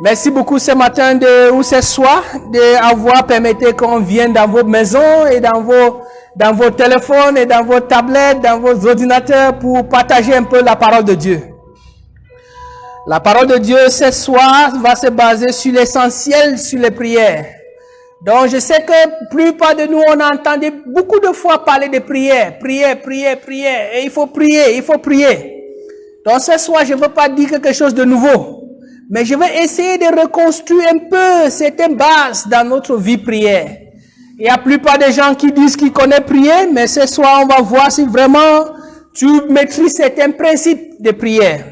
Merci beaucoup ce matin ou ce soir d'avoir permis qu'on vienne dans vos maisons et dans vos téléphones et dans vos tablettes, dans vos ordinateurs pour partager un peu la parole de Dieu. La parole de Dieu ce soir va se baser sur l'essentiel, sur les prières. Donc je sais que la plupart de nous, on a entendu beaucoup de fois parler de prière, prière, prière, prière. Et il faut prier, il faut prier. Donc ce soir, je ne veux pas dire quelque chose de nouveau. Mais je vais essayer de reconstruire un peu certaines bases dans notre vie prière. Il y a la plupart des gens qui disent qu'ils connaissent prier, mais ce soir, on va voir si vraiment tu maîtrises certains principes de prière.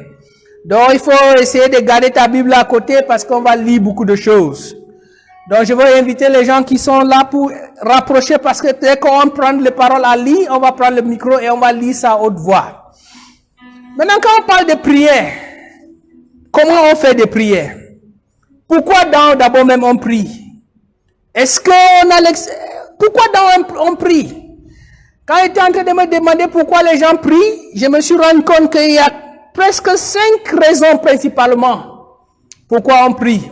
Donc, il faut essayer de garder ta Bible à côté parce qu'on va lire beaucoup de choses. Donc, je vais inviter les gens qui sont là pour rapprocher parce que dès qu'on va prendre les paroles à lire, on va prendre le micro et on va lire ça à haute voix. Maintenant, quand on parle de prière, comment on fait des prières? Pourquoi d'abord même on prie? Est-ce qu'on a pourquoi on prie? Quand j'étais en train de me demander pourquoi les gens prient, je me suis rendu compte qu'il y a presque 5 raisons principalement pourquoi on prie.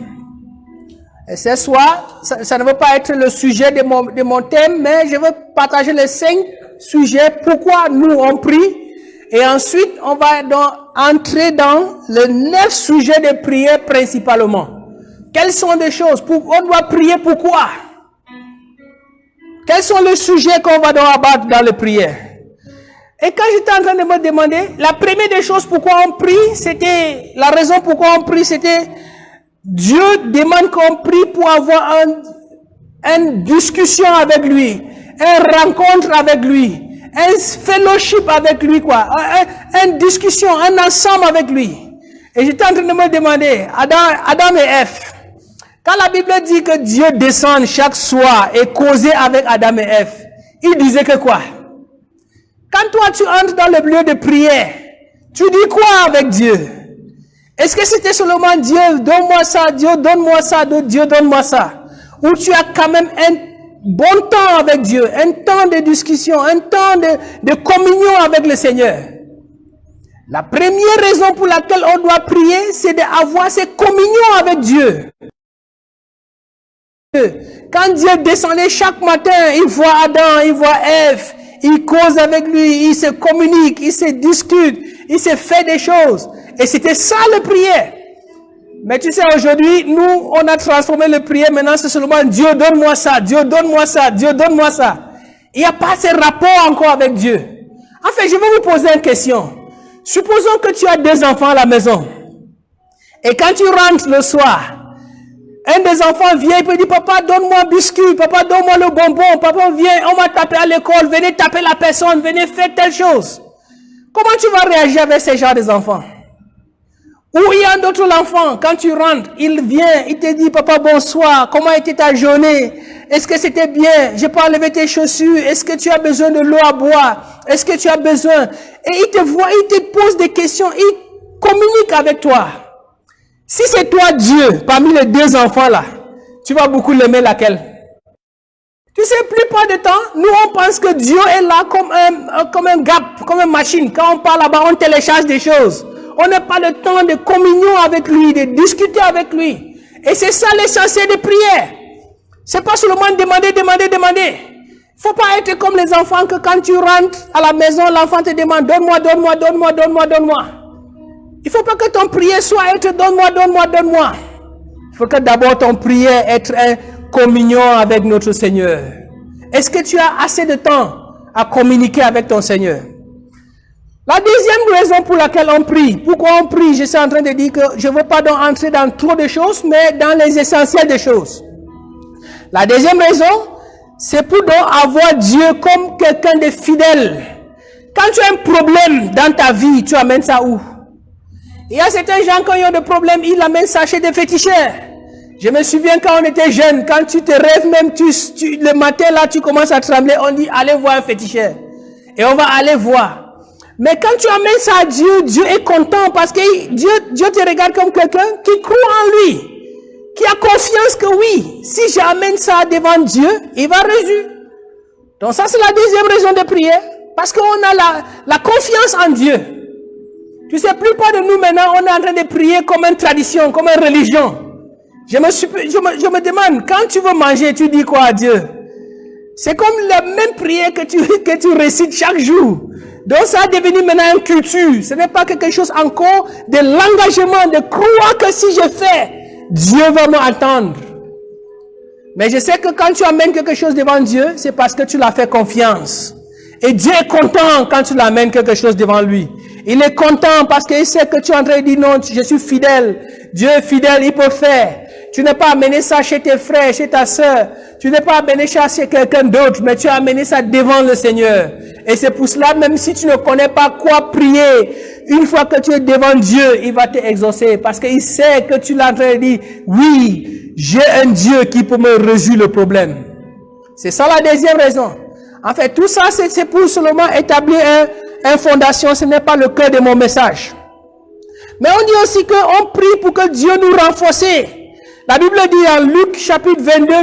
Et ce soir, ça ne veut pas être le sujet de mon thème, mais je veux partager les 5 sujets pourquoi nous on prie. Et ensuite, on va donc entrer dans les 9 sujets de prière principalement. Quelles sont les choses? On doit prier pourquoi? Quels sont les sujets qu'on va donc abattre dans les prières? Et quand j'étais en train de me demander, la première des choses pourquoi on prie, c'était, la raison pourquoi on prie, c'était Dieu demande qu'on prie pour avoir une discussion avec lui, une rencontre avec lui. Un fellowship avec lui, quoi. Une discussion, un ensemble avec lui. Et j'étais en train de me demander, Adam et Ève, quand la Bible dit que Dieu descend chaque soir et causait avec Adam et Ève, il disait que quoi? Quand toi tu entres dans le lieu de prière, tu dis quoi avec Dieu? Est-ce que c'était seulement Dieu, donne-moi ça, Dieu, donne-moi ça, Dieu, donne-moi ça? Ou tu as quand même un bon temps avec Dieu, un temps de discussion, un temps de communion avec le Seigneur. La première raison pour laquelle on doit prier, c'est d'avoir cette communion avec Dieu. Quand Dieu descendait chaque matin, il voit Adam, il voit Ève, il cause avec lui, il se communique, il se discute, il se fait des choses. Et c'était ça la prière. Mais tu sais, aujourd'hui, nous, on a transformé le prière. Maintenant, c'est seulement Dieu, donne-moi ça, Dieu, donne-moi ça, Dieu, donne-moi ça. Il n'y a pas ce rapport encore avec Dieu. En fait, je vais vous poser une question. Supposons que tu as 2 enfants à la maison. Et quand tu rentres le soir, un des enfants vient et peut dire, papa, donne-moi un biscuit, papa, donne-moi le bonbon, papa, viens, on va taper à l'école, venez taper la personne, venez faire telle chose. Comment tu vas réagir avec ces genres d'enfants? Ou il y a d'autres enfants, quand tu rentres, il vient, il te dit, papa, bonsoir, comment était ta journée? Est-ce que c'était bien? J'ai pas enlevé tes chaussures? Est-ce que tu as besoin de l'eau à boire? Est-ce que tu as besoin? Et il te voit, il te pose des questions, il communique avec toi. Si c'est toi Dieu, parmi les 2 enfants là, tu vas beaucoup l'aimer laquelle? Tu sais, plupart du temps, nous on pense que Dieu est là comme un gap, comme une machine. Quand on parle là-bas, on télécharge des choses. On n'a pas le temps de communion avec lui, de discuter avec lui. Et c'est ça l'essentiel de prière. C'est pas seulement demander. Il faut pas être comme les enfants que quand tu rentres à la maison, l'enfant te demande donne-moi. Il faut pas que ton prière soit être donne-moi. Il faut que d'abord ton prière être une communion avec notre Seigneur. Est-ce que tu as assez de temps à communiquer avec ton Seigneur? La deuxième raison pour laquelle on prie, pourquoi on prie, je suis en train de dire que je ne veux pas donc entrer dans trop de choses, mais dans les essentiels des choses. La deuxième raison, c'est pour donc avoir Dieu comme quelqu'un de fidèle. Quand tu as un problème dans ta vie, tu amènes ça où? Il y a certains gens, quand ils ont des problèmes, ils l'amènent ça chez des féticheurs. Je me souviens quand on était jeune, quand tu te rêves même, le matin là, tu commences à trembler, on dit allez voir un féticheur. Et on va aller voir. Mais quand tu amènes ça à Dieu, Dieu est content parce que Dieu te regarde comme quelqu'un qui croit en lui, qui a confiance que oui, si j'amène ça devant Dieu, il va résoudre. Donc ça c'est la deuxième raison de prière, parce qu'on a la confiance en Dieu. Tu sais, la plupart de nous maintenant, on est en train de prier comme une tradition, comme une religion. Je me demande, quand tu veux manger, tu dis quoi à Dieu? C'est comme la même prière que tu récites chaque jour. Donc ça a devenu maintenant une culture. Ce n'est pas quelque chose encore de l'engagement, de croire que si je fais, Dieu va m'entendre. Mais je sais que quand tu amènes quelque chose devant Dieu, c'est parce que tu l'as fait confiance. Et Dieu est content quand tu l'amènes quelque chose devant lui. Il est content parce qu'il sait que tu es en train de dire non, je suis fidèle. Dieu est fidèle, il peut faire. Tu n'as pas amené ça chez tes frères, chez ta sœur. Tu n'as pas amené ça chez quelqu'un d'autre, mais tu as amené ça devant le Seigneur. Et c'est pour cela, même si tu ne connais pas quoi prier, une fois que tu es devant Dieu, il va te exaucer. Parce qu'il sait que tu l'as en train de dire, oui, j'ai un Dieu qui peut me résoudre le problème. C'est ça la deuxième raison. En fait, tout ça, c'est pour seulement établir une fondation. Ce n'est pas le cœur de mon message. Mais on dit aussi qu'on prie pour que Dieu nous renforce. La Bible dit en Luc chapitre 22,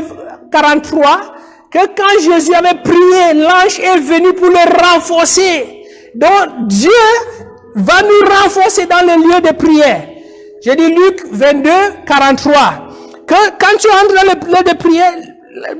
43, que quand Jésus avait prié, l'ange est venu pour le renforcer. Donc Dieu va nous renforcer dans le lieu de prière. J'ai dit Luc 22, 43. Que quand tu entres dans le lieu de prière,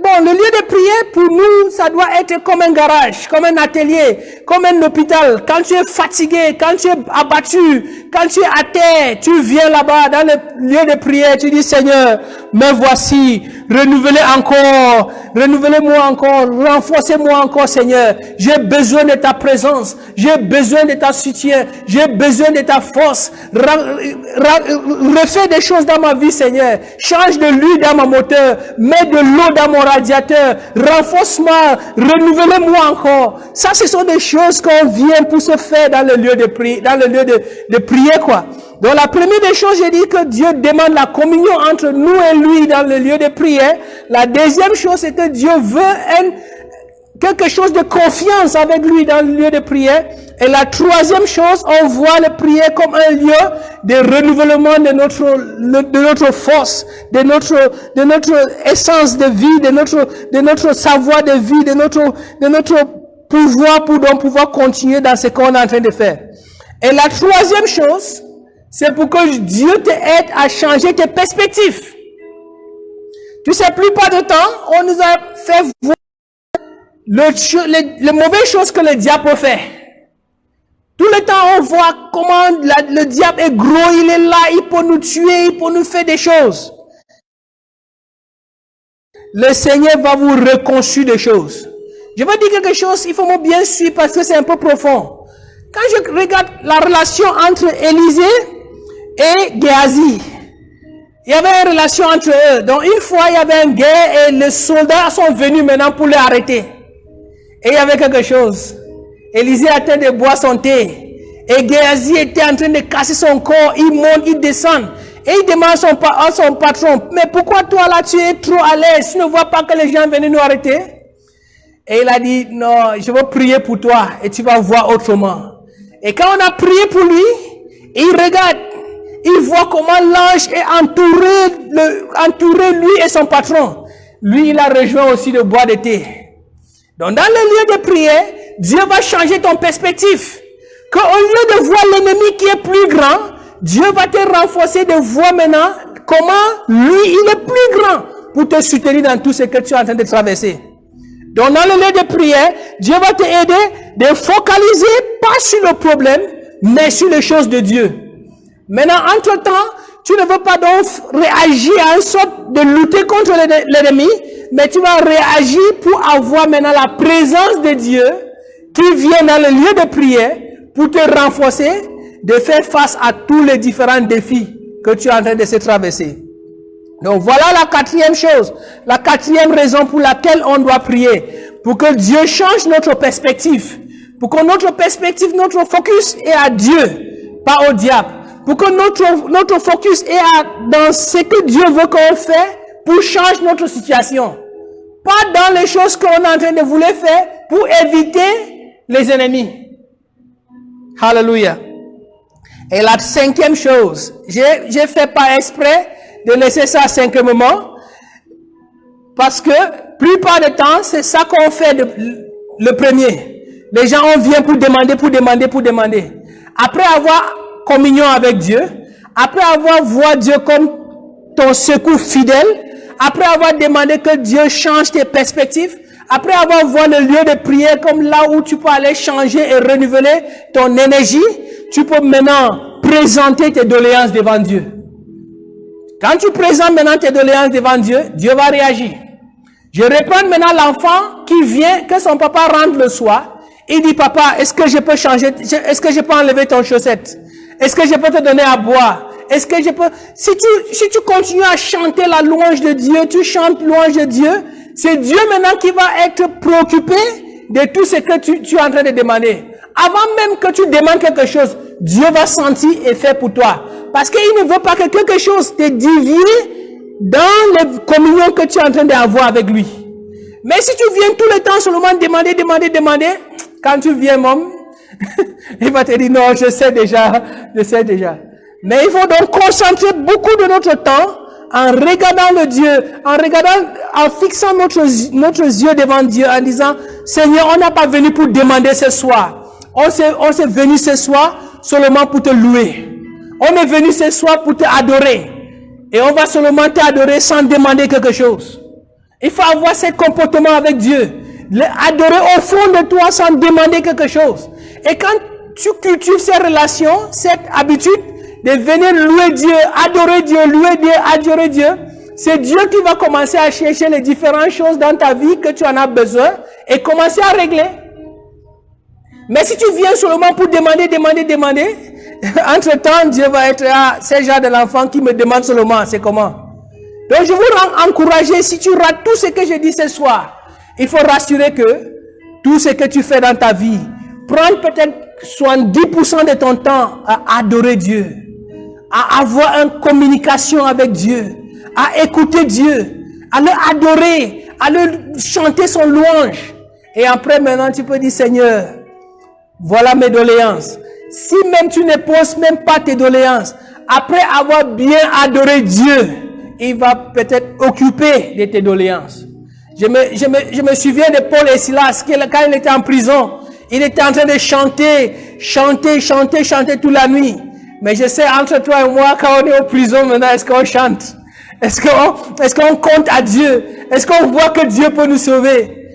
bon, le lieu de prière, pour nous, ça doit être comme un garage, comme un atelier, comme un hôpital. Quand tu es fatigué, quand tu es abattu, quand tu es à terre, tu viens là-bas dans le lieu de prière, tu dis, Seigneur, me voici, renouvelez-moi encore, renforcez-moi encore, Seigneur. J'ai besoin de ta présence, j'ai besoin de ta soutien, j'ai besoin de ta force. Refais des choses dans ma vie, Seigneur. Change de l'huile dans mon moteur, mets de l'eau dans mon radiateur, renforce-moi, renouvelez-moi encore. Ça, ce sont des choses qu'on vient pour se faire dans le lieu de prière, de prier, quoi. Donc, la première des choses, j'ai dit que Dieu demande la communion entre nous et lui dans le lieu de prière. La deuxième chose, c'est que Dieu veut quelque chose de confiance avec lui dans le lieu de prière. Et la troisième chose, on voit la prière comme un lieu de renouvellement de notre force, de notre essence de vie, de notre savoir de vie, de notre pouvoir pour donc pouvoir continuer dans ce qu'on est en train de faire. Et la troisième chose, c'est pour que Dieu t'aide à changer tes perspectives. Tu sais, plupart du temps, on nous a fait voir les mauvaises choses que le diable fait. Tout le temps, on voit comment le diable est gros, il est là, il peut nous tuer, il peut nous faire des choses. Le Seigneur va vous reconstruire des choses. Je vais dire quelque chose, il faut me bien suivre parce que c'est un peu profond. Quand je regarde la relation entre Élisée et Géasi, il y avait une relation entre eux. Donc une fois, il y avait une guerre et les soldats sont venus maintenant pour l'arrêter. Et il y avait quelque chose. Élisée a train de boire son thé. Et Géasi était en train de casser son corps. Il monte, il descend. Et il demande à son patron, mais pourquoi toi là tu es trop à l'aise? Tu ne vois pas que les gens viennent nous arrêter? Et il a dit, non, je vais prier pour toi et tu vas voir autrement. Et quand on a prié pour lui, il regarde, il voit comment l'ange est entouré lui et son patron. Lui, il a rejoint aussi le bois de thé. Donc, dans le lieu de prière, Dieu va changer ton perspective. Qu'au lieu de voir l'ennemi qui est plus grand, Dieu va te renforcer de voir maintenant comment lui, il est plus grand pour te soutenir dans tout ce que tu es en train de traverser. Donc, dans le lieu de prière, Dieu va t'aider de focaliser pas sur le problème, mais sur les choses de Dieu. Maintenant, entre-temps, tu ne veux pas donc réagir à une sorte de lutter contre l'ennemi, mais tu vas réagir pour avoir maintenant la présence de Dieu qui vient dans le lieu de prière pour te renforcer, de faire face à tous les différents défis que tu es en train de se traverser. Donc voilà la quatrième chose, la quatrième raison pour laquelle on doit prier, pour que Dieu change notre perspective, pour que notre perspective, notre focus est à Dieu, pas au diable, pour que notre focus est dans ce que Dieu veut qu'on fait pour changer notre situation, pas dans les choses qu'on est en train de vouloir faire pour éviter les ennemis. Hallelujah. Et la cinquième chose, j'ai fait par exprès de laisser ça cinquièmement, parce que plupart du temps, c'est ça qu'on fait le premier. Les gens, on vient pour demander. Après avoir communion avec Dieu, après avoir vu Dieu comme ton secours fidèle, après avoir demandé que Dieu change tes perspectives, après avoir vu le lieu de prière comme là où tu peux aller changer et renouveler ton énergie, tu peux maintenant présenter tes doléances devant Dieu. Quand tu présentes maintenant tes doléances devant Dieu, Dieu va réagir. Je reprends maintenant l'enfant qui vient, que son papa rentre le soir. Il dit, papa, est-ce que je peux changer, est-ce que je peux enlever ton chaussette? Est-ce que je peux te donner à boire? Est-ce que je peux, si tu continues à chanter la louange de Dieu, tu chantes louange de Dieu, c'est Dieu maintenant qui va être préoccupé de tout ce que tu es en train de demander. Avant même que tu demandes quelque chose, Dieu va sentir et faire pour toi. Parce qu'il ne veut pas que quelque chose te dévie dans les communions que tu es en train d'avoir avec lui. Mais si tu viens tout le temps seulement demander, quand tu viens, môme, il va te dire, non, je sais déjà. Mais il faut donc concentrer beaucoup de notre temps en regardant le Dieu, en fixant notre yeux devant Dieu, en disant, Seigneur, on n'a pas venu pour demander ce soir. On s'est venu ce soir seulement pour te louer. On est venu ce soir pour te adorer. Et on va seulement t'adorer sans demander quelque chose. Il faut avoir ce comportement avec Dieu. Adorer au fond de toi sans demander quelque chose. Et quand tu cultives ces relations, cette habitude de venir louer Dieu, adorer Dieu, louer Dieu, adorer Dieu, c'est Dieu qui va commencer à chercher les différentes choses dans ta vie que tu en as besoin et commencer à régler. Mais si tu viens seulement pour demander, entre-temps, Dieu va être, c'est genre de l'enfant qui me demande seulement, c'est comment? Donc je vous encourager, si tu rates tout ce que je dis ce soir, il faut rassurer que tout ce que tu fais dans ta vie, prends peut-être 70% de ton temps à adorer Dieu, à avoir une communication avec Dieu, à écouter Dieu, à le adorer, à le chanter son louange. Et après maintenant tu peux dire, Seigneur, voilà mes doléances. Si même tu ne poses même pas tes doléances, après avoir bien adoré Dieu, il va peut-être occuper de tes doléances. Je me souviens de Paul et Silas, quand il était en prison, il était en train de chanter toute la nuit. Mais je sais, entre toi et moi, quand on est en prison maintenant, est-ce qu'on chante? Est-ce qu'on compte à Dieu? Est-ce qu'on voit que Dieu peut nous sauver?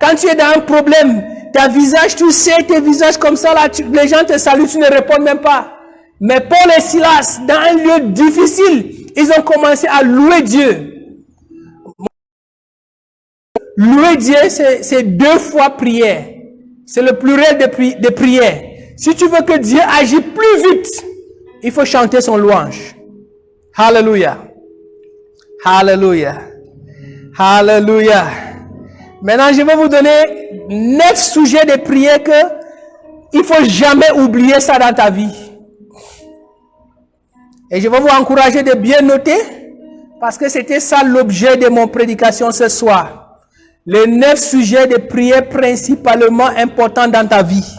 Quand tu es dans un problème, ta visage, tu sais, tes visages comme ça, là, les gens te saluent, tu ne réponds même pas. Mais Paul et Silas, dans un lieu difficile, ils ont commencé à louer Dieu. Louer Dieu, c'est 2 fois prière. C'est le pluriel de prière. Si tu veux que Dieu agisse plus vite, il faut chanter son louange. Alléluia. Alléluia. Alléluia. Maintenant, je vais vous donner 9 sujets de prière que il faut jamais oublier ça dans ta vie. Et je vais vous encourager de bien noter, parce que c'était ça l'objet de mon prédication ce soir. Les 9 sujets de prière principalement importants dans ta vie.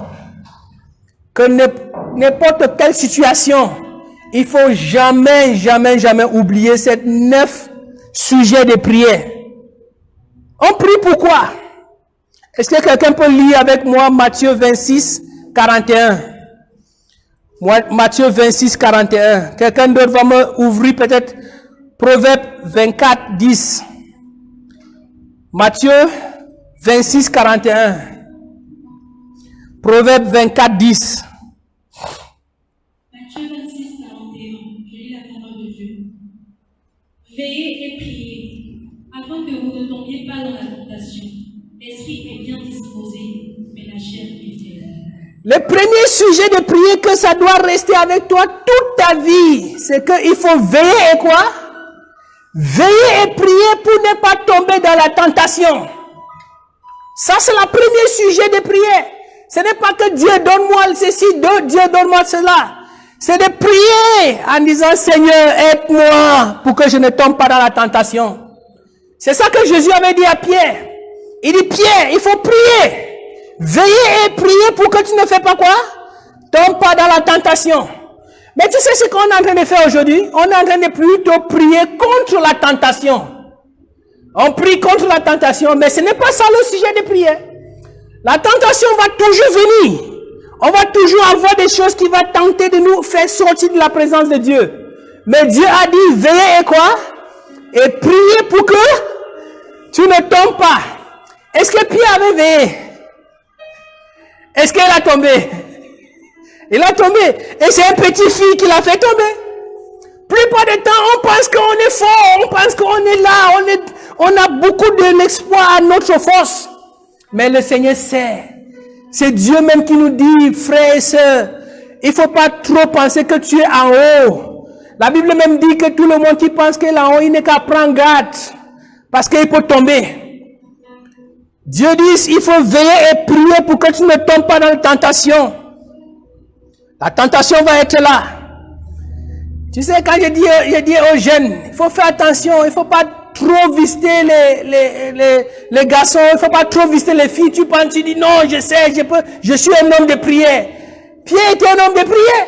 Que n'importe quelle situation, il faut jamais oublier ces 9 sujets de prière. On prie pourquoi? Est-ce que quelqu'un peut lire avec moi Matthieu 26, 41? Matthieu 26, 41. Quelqu'un d'autre va me ouvrir peut-être Proverbe 24, 10. Matthieu 26, 41. Proverbe 24, 10. Matthieu 26, 41. Je lis la parole de Dieu. Veillez et priez, afin que vous ne tombiez pas dans la tentation. L'esprit est bien disposé, mais la chair est faible. Le premier sujet de prière que ça doit rester avec toi toute ta vie, c'est qu'il faut veiller et quoi? Veiller et prier pour ne pas tomber dans la tentation. Ça, c'est le premier sujet de prière. Ce n'est pas que Dieu donne-moi ceci, Dieu donne-moi cela. C'est de prier en disant, Seigneur, aide-moi pour que je ne tombe pas dans la tentation. C'est ça que Jésus avait dit à Pierre. Il dit, Pierre, il faut prier. Veiller et prier pour que tu ne fais pas quoi? Tombe pas dans la tentation. Mais tu sais ce qu'on est en train de faire aujourd'hui? On est en train de plutôt prier contre la tentation. On prie contre la tentation, mais ce n'est pas ça le sujet de prière. La tentation va toujours venir. On va toujours avoir des choses qui vont tenter de nous faire sortir de la présence de Dieu. Mais Dieu a dit, veillez et quoi? Et priez pour que tu ne tombes pas. Est-ce que Pierre avait veillé? Est-ce qu'elle a tombé? Il a tombé. Et c'est un petit fille qui l'a fait tomber. Plupart du temps, on pense qu'on est fort, on pense qu'on est là, on a beaucoup de l'exploit à notre force. Mais le Seigneur sait. C'est Dieu même qui nous dit, frères et sœurs, il ne faut pas trop penser que tu es en haut. La Bible même dit que tout le monde qui pense qu'il est en haut, il n'est qu'à prendre garde. Parce qu'il peut tomber. Dieu dit, il faut veiller et prier pour que tu ne tombes pas dans la tentation. La tentation va être là. Tu sais, quand je dis aux jeunes, il faut faire attention, il ne faut pas trop visiter les garçons, il ne faut pas trop visiter les filles. Tu dis non, je sais, je suis un homme de prière. Pierre était un homme de prière.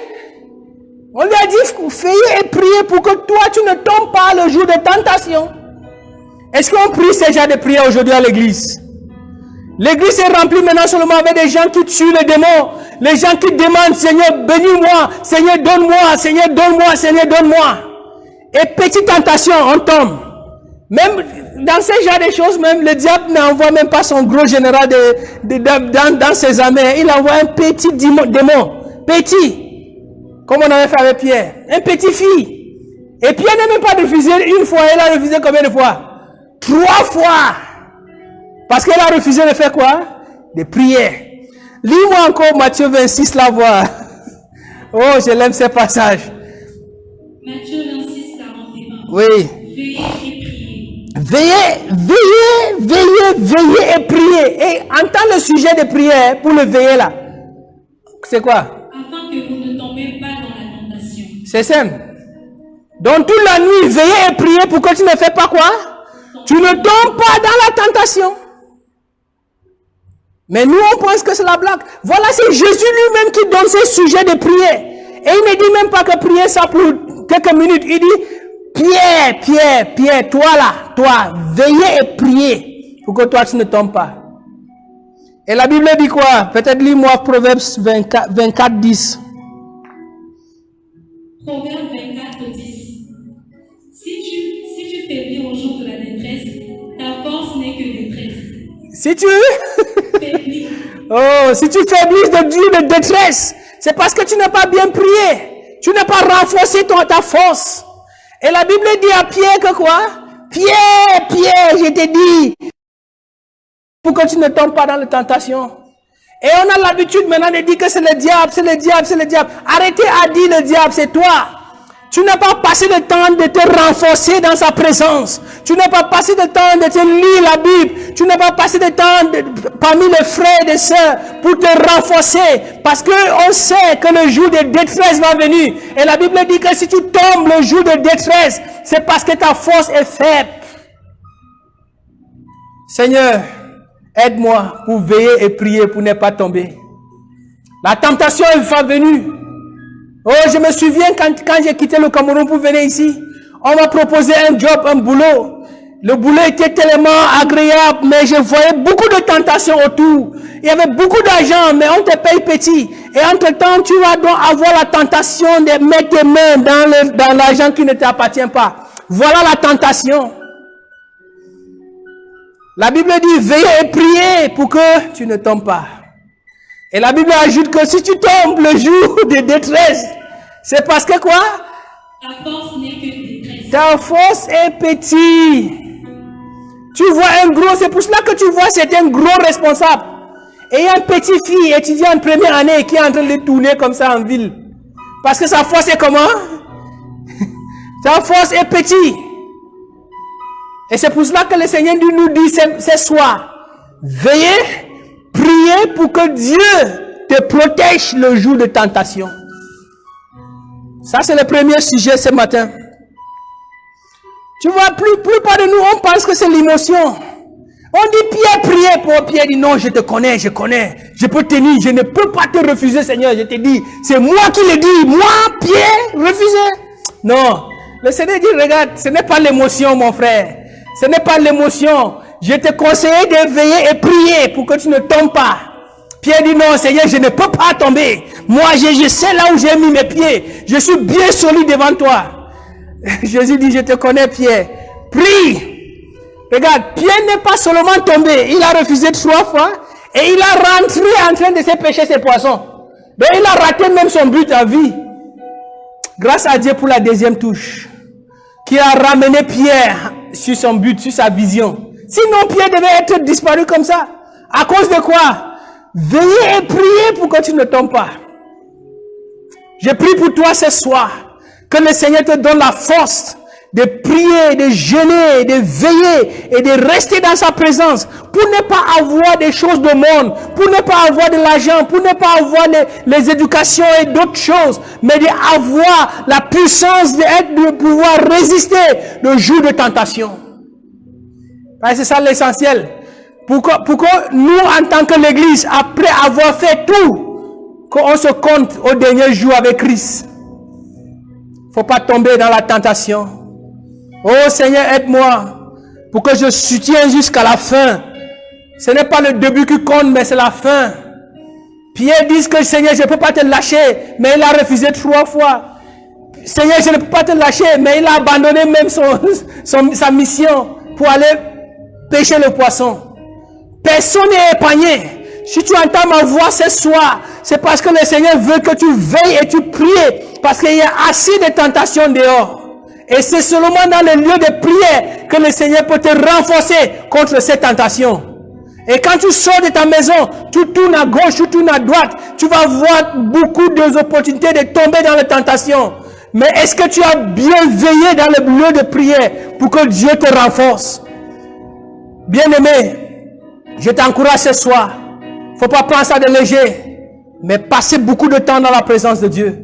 On lui a dit, veillez et priez pour que toi, tu ne tombes pas le jour de tentation. Est-ce qu'on prie ces gens de prière aujourd'hui à l'église? L'église est remplie maintenant seulement avec des gens qui tuent les démons. Les gens qui demandent, Seigneur, bénis-moi, Seigneur, donne-moi, Seigneur, donne-moi, Seigneur, donne-moi. Et petite tentation, on tombe. Même dans ce genre de choses, même le diable n'envoie même pas son gros général dans ses armées. Il envoie un petit démon. Petit. Comme on avait fait avec Pierre. Un petit fille. Et Pierre n'a même pas refusé une fois. Il a refusé combien de fois? 3 fois. Parce qu'elle a refusé de faire quoi? De prier. Lis-moi encore Matthieu 26, la voix. Oh, je l'aime ce passage. Matthieu 26, 41. Oui. Veillez et priez. Veillez et priez. Et entends le sujet de prière pour le veiller là. C'est quoi? Afin que vous ne tombez pas dans la tentation. C'est simple. Donc toute la nuit, veillez et priez pour que tu ne fais pas quoi? Tu ne tombes pas dans la tentation. Mais nous, on pense que c'est la blague. Voilà, c'est Jésus lui-même qui donne ce sujet de prière. Et il ne dit même pas que prier ça pour quelques minutes. Il dit, Pierre, toi, veillez et priez pour que toi, tu ne tombes pas. Et la Bible dit quoi? Peut-être lis-moi Proverbes 24, 10. Proverbe 24, 10. Si tu faiblis au jour de la détresse, ta force n'est que détresse. Si tu faiblis. Oh, si tu faiblis de Dieu de détresse, c'est parce que tu n'as pas bien prié. Tu n'as pas renforcé ta force. Et la Bible dit à Pierre que quoi? Pierre, je t'ai dit, pour que tu ne tombes pas dans la tentation. Et on a l'habitude maintenant de dire que c'est le diable. Arrêtez à dire le diable, c'est toi. Tu n'as pas passé le temps de te renforcer dans sa présence. Tu n'as pas passé le temps de te lire la Bible. Tu n'as pas passé le temps parmi les frères et les sœurs pour te renforcer. Parce qu'on sait que le jour de détresse va venir. Et la Bible dit que si tu tombes le jour de détresse, c'est parce que ta force est faible. Seigneur, aide-moi pour veiller et prier pour ne pas tomber. La tentation va venir. Oh, je me souviens quand j'ai quitté le Cameroun pour venir ici, on m'a proposé un job, un boulot. Le boulot était tellement agréable, mais je voyais beaucoup de tentations autour. Il y avait beaucoup d'argent, mais on te paye petit. Et entre-temps, tu vas donc avoir la tentation de mettre tes mains dans l'argent qui ne t'appartient pas. Voilà la tentation. La Bible dit, veillez et priez pour que tu ne tombes pas. Et la Bible ajoute que si tu tombes le jour de détresse, c'est parce que quoi? Ta force n'est que détresse. Ta force est petite. Tu vois un gros, c'est pour cela que tu vois c'est un gros responsable. Et il y a une petite fille étudiante en première année qui est en train de tourner comme ça en ville. Parce que sa force est comment? Sa force est petite. Et c'est pour cela que le Seigneur nous dit ce soir, veillez, priez pour que Dieu te protège le jour de tentation. Ça, c'est le premier sujet ce matin. Tu vois, plupart de nous, on pense que c'est l'émotion. On dit, Pierre, priez pour Pierre. Dit, non, je te connais, je peux tenir, je ne peux pas te refuser, Seigneur. Je te dis, c'est moi qui le dis. Moi, Pierre, refuser. Non. Le Seigneur dit, regarde, ce n'est pas l'émotion, mon frère. Ce n'est pas l'émotion. Je te conseille de veiller et prier pour que tu ne tombes pas. Pierre dit non, Seigneur, je ne peux pas tomber. Moi, je sais là où j'ai mis mes pieds. Je suis bien solide devant toi. Jésus dit, je te connais, Pierre. Prie. Regarde, Pierre n'est pas seulement tombé. Il a refusé 3 fois. Et il a rentré en train de se pêcher ses poissons. Donc, il a raté même son but à vie. Grâce à Dieu pour la deuxième touche. Qui a ramené Pierre sur son but, sur sa vision. Sinon, Pierre devait être disparu comme ça. À cause de quoi? Veillez et priez pour que tu ne tombes pas. Je prie pour toi ce soir. Que le Seigneur te donne la force de prier, de jeûner, de veiller et de rester dans sa présence. Pour ne pas avoir des choses de monde. Pour ne pas avoir de l'argent. Pour ne pas avoir les éducations et d'autres choses. Mais d'avoir la puissance de pouvoir résister le jour de tentation. C'est ça l'essentiel. Pour que nous, en tant que l'Église, après avoir fait tout, qu'on se compte au dernier jour avec Christ. Il ne faut pas tomber dans la tentation. Oh Seigneur, aide-moi pour que je soutienne jusqu'à la fin. Ce n'est pas le début qui compte, mais c'est la fin. Pierre dit que Seigneur, je ne peux pas te lâcher, mais il a refusé 3 fois. Seigneur, je ne peux pas te lâcher, mais il a abandonné même sa mission pour aller pêcher le poisson. Personne n'est épargné. Si tu entends ma voix ce soir, c'est parce que le Seigneur veut que tu veilles et tu pries. Parce qu'il y a assez de tentations dehors. Et c'est seulement dans le lieu de prière que le Seigneur peut te renforcer contre ces tentations. Et quand tu sors de ta maison, tu tournes à gauche, tu tournes à droite, tu vas voir beaucoup d'opportunités de tomber dans les tentations. Mais est-ce que tu as bien veillé dans le lieu de prière pour que Dieu te renforce? Bien-aimé, je t'encourage ce soir. Faut pas prendre ça de léger, mais passer beaucoup de temps dans la présence de Dieu.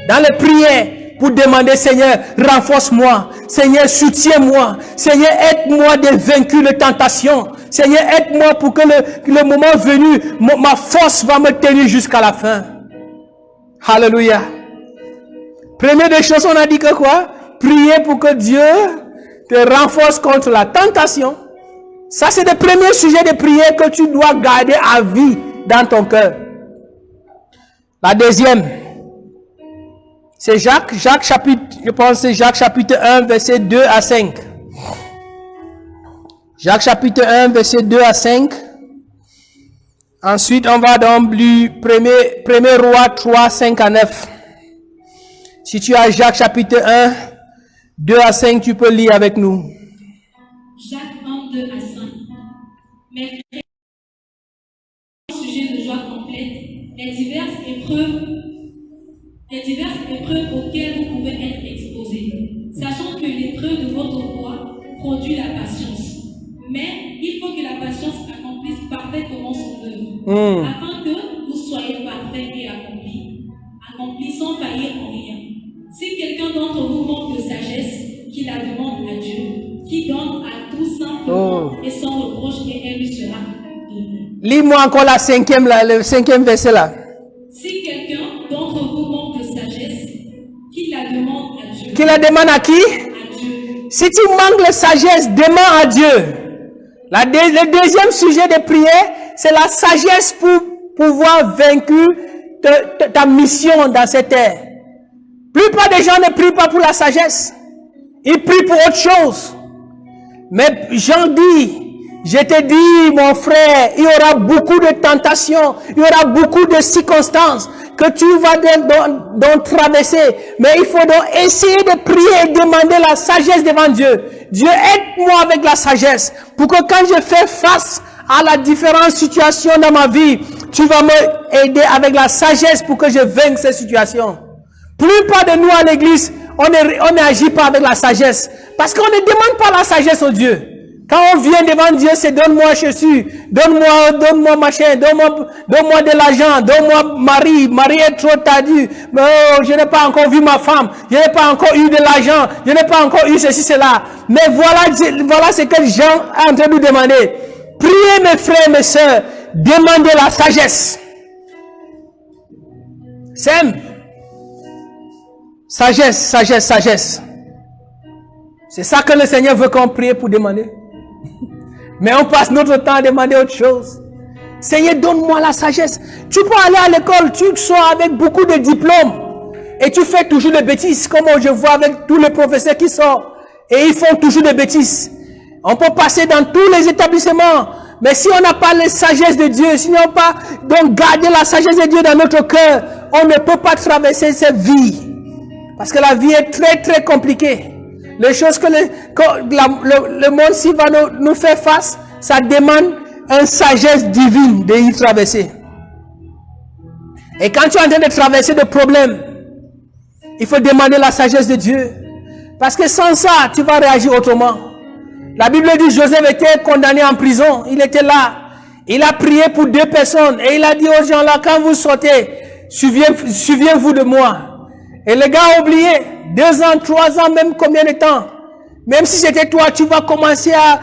Dans les prières, pour demander, Seigneur, renforce-moi. Seigneur, soutiens-moi. Seigneur, aide-moi de vaincre les tentations. Seigneur, aide-moi pour que le moment venu, ma force va me tenir jusqu'à la fin. Alléluia. Première des choses, on a dit que quoi? Prier pour que Dieu te renforce contre la tentation. Ça, c'est le premier sujet de prière que tu dois garder à vie dans ton cœur. La deuxième, c'est Jacques chapitre, je pense c'est Jacques chapitre 1, verset 2 à 5. Jacques chapitre 1, verset 2 à 5. Ensuite, on va dans le premier roi 3, 5 à 9. Si tu as Jacques chapitre 1, 2 à 5, tu peux lire avec nous. Jacques 1, 2 à 5. Mais sujet de joie complète, les diverses épreuves auxquelles vous pouvez être exposés, sachant que l'épreuve de votre foi produit la patience. Mais il faut que la patience accomplisse parfaitement son œuvre, afin que vous soyez parfaits et accomplis sans faillir en rien. Si quelqu'un d'entre vous manque de sagesse, qu'il la demande à Dieu, qui donne à tout simplement et sans reproche, et elle lui sera donnée. Lis-moi encore le cinquième verset là. Si quelqu'un d'entre vous manque de sagesse, qu'il la demande à Dieu. Qu'il la demande à qui? À Dieu. Si tu manques de sagesse, demande à Dieu. Le deuxième sujet de prière, c'est la sagesse pour pouvoir vaincre ta mission dans cette terre. La plupart des gens ne prient pas pour la sagesse. Ils prient pour autre chose. Mais Jean dit, je te dis, mon frère, il y aura beaucoup de tentations, il y aura beaucoup de circonstances que tu vas donc traverser. Mais il faut donc essayer de prier et demander la sagesse devant Dieu. Dieu, aide-moi avec la sagesse pour que quand je fais face à la différentes situations dans ma vie, tu vas m'aider avec la sagesse pour que je vainque ces situations. La plupart de nous à l'église, on n'agit pas avec la sagesse. Parce qu'on ne demande pas la sagesse au Dieu. Quand on vient devant Dieu, c'est donne-moi chaussures, donne-moi machin, donne-moi de l'argent, donne-moi Marie est trop tardue. Oh, je n'ai pas encore vu ma femme, je n'ai pas encore eu de l'argent, je n'ai pas encore eu ceci, cela. Mais voilà ce que Jean est en train de nous demander. Priez mes frères, mes sœurs, demandez la sagesse. Simple. Sagesse. C'est ça que le Seigneur veut qu'on prie pour demander. Mais on passe notre temps à demander autre chose. Seigneur, donne-moi la sagesse. Tu peux aller à l'école, tu sors avec beaucoup de diplômes et tu fais toujours des bêtises, comme je vois avec tous les professeurs qui sortent et ils font toujours des bêtises. On peut passer dans tous les établissements, mais si on n'a pas la sagesse de Dieu, si on n'a pas donc garder la sagesse de Dieu dans notre cœur, on ne peut pas traverser cette vie. Parce que la vie est très très compliquée. Les choses que le monde-ci va nous faire face, ça demande une sagesse divine de y traverser. Et quand tu es en train de traverser des problèmes, il faut demander la sagesse de Dieu. Parce que sans ça, tu vas réagir autrement. La Bible dit que Joseph était condamné en prison. Il était là. Il a prié pour 2 personnes. Et il a dit aux gens là, quand vous sortez, souviens-vous de moi. Et le gars a oublié. 2 ans, 3 ans, même combien de temps. Même si c'était toi, tu vas commencer à